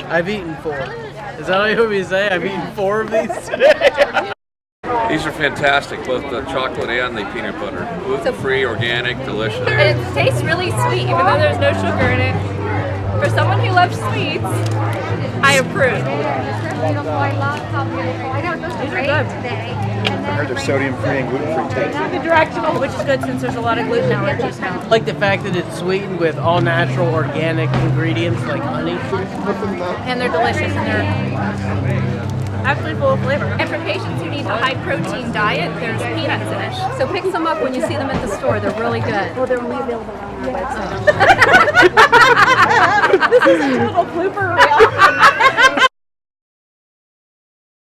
I've eaten 4. Is that what you want me to say? I've eaten 4 of these today. These are fantastic, both the chocolate and the peanut butter. Gluten-free, organic, delicious. It tastes really sweet, even though there's no sugar in it. For someone who loves sweets, I approve. These are good. I heard they're sodium-free and gluten-free too. Bidirectional, which is good since there's a lot of gluten allergies now. I like the fact that it's sweetened with all natural organic ingredients like honey. And they're delicious, and they're absolutely full of flavor. And for patients who need a high-protein diet, there's peanuts in it. So pick some up when you see them at the store. They're really good. Well, they're only available on our website. This is a total blooper reel.